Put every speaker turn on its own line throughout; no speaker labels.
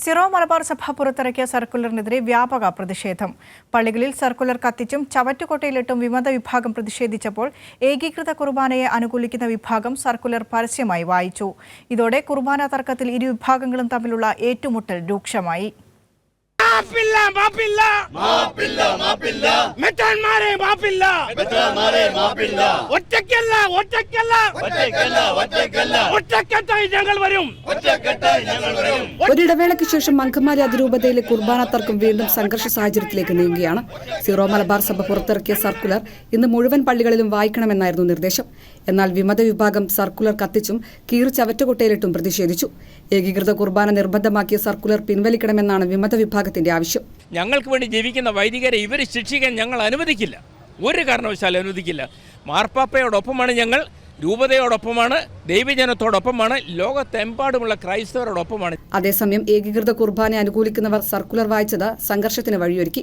Syro Malabar സഭ പുറത്തിറക്കിയ സർക്കുലറിനെതിരെ വ്യാപക പ്രതിഷേധം. പള്ളികളിൽ സർക്കുലർ കത്തിച്ചും ചവറ്റുകൊട്ടയിലിട്ടും വിമത വിഭാഗം പ്രതിഷേധിച്ചപ്പോൾ ഏകീകൃത കുർബാനയെ അനുകൂലിക്കുന്ന വിഭാഗം സർക്കുലർ പരസ്യമായി വായിച്ചു. ഇതോടെ കുർബാന തർക്കത്തിൽ ഇരു വിഭാഗങ്ങളും തമ്മിലുള്ള ഏറ്റുമുട്ടൽ രൂക്ഷമായി.
ഒരിടവേളയ്ക്ക് ശേഷം അങ്കമാലി അതിരൂപതയിലെ കുർബാന തർക്കം വീണ്ടും സംഘർഷ സാഹചര്യത്തിലേക്ക് നീങ്ങുകയാണ്. സിറോ മലബാർ സഭ പുറത്തിറക്കിയ സർക്കുലർ ഇന്ന് മുഴുവൻ പള്ളികളിലും വായിക്കണമെന്നായിരുന്നു നിർദ്ദേശം. എന്നാൽ വിമത വിഭാഗം സർക്കുലർ കത്തിച്ചും കീറി ചവറ്റുകൊട്ടയിലിട്ടും പ്രതിഷേധിച്ചു. ഏകീകൃത കുർബാന നിർബന്ധമാക്കിയ സർക്കുലർ പിൻവലിക്കണമെന്നാണ് വിമത വിഭാഗത്തിന്റെ ആവശ്യം.
ഞങ്ങൾക്ക് വേണ്ടി ജീവിക്കുന്ന വൈദികരെ ഇവരെ ശിക്ഷിക്കാൻ ഞങ്ങൾ അനുവദിക്കില്ല, ഒരു കാരണവശാലും അനുവദിക്കില്ല. മാർപ്പാപ്പയോടൊപ്പമാണ് ഞങ്ങൾ, രൂപതയോടൊപ്പമാണ്, ദൈവജനത്തോടൊപ്പമാണ്, ലോകത്തെമ്പാടുമുള്ള ക്രൈസ്തവരോടൊപ്പമാണ്.
അതേസമയം ഏകീകൃത കുർബാനെ അനുകൂലിക്കുന്നവർ സർക്കുലർ വായിച്ചത് സംഘർഷത്തിന് വഴിയൊരുക്കി.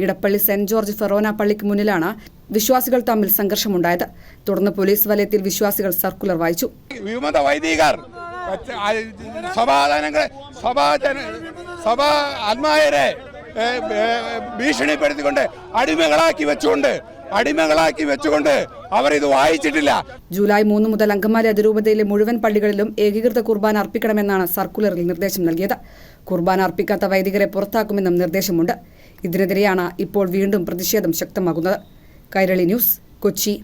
ഇടപ്പള്ളി സെന്റ് ജോർജ് ഫെറോന പള്ളിക്ക് മുന്നിലാണ് വിശ്വാസികൾ തമ്മിൽ സംഘർഷമുണ്ടായത്. തുടർന്ന് പോലീസ് വലയത്തിൽ വിശ്വാസികൾ സർക്കുലർ വായിച്ചു.
വിമത വൈദികർ സഭാ ആത്മായരെ ഭീഷണിപ്പെടുത്തിക്കൊണ്ട് അടിമകളാക്കി വെച്ചുകൊണ്ട് അവർ ഇത് വായിച്ചിട്ടില്ല.
ജൂലൈ 3 മുതൽ അങ്കമാലി അതിരൂപതയിലെ മുഴുവൻ പള്ളികളിലും ഏകീകൃത കുർബാന അർപ്പിക്കണമെന്നാണ് സർക്കുലറിൽ നിർദ്ദേശം നൽകിയത്. കുർബാന അർപ്പിക്കാത്ത വൈദികരെ പുറത്താക്കുമെന്നും നിർദ്ദേശമുണ്ട്. ഇതിനെതിരെയാണ് ഇപ്പോൾ വീണ്ടും പ്രതിഷേധം ശക്തമാകുന്നത്. കൈരളി ന്യൂസ്, കൊച്ചി.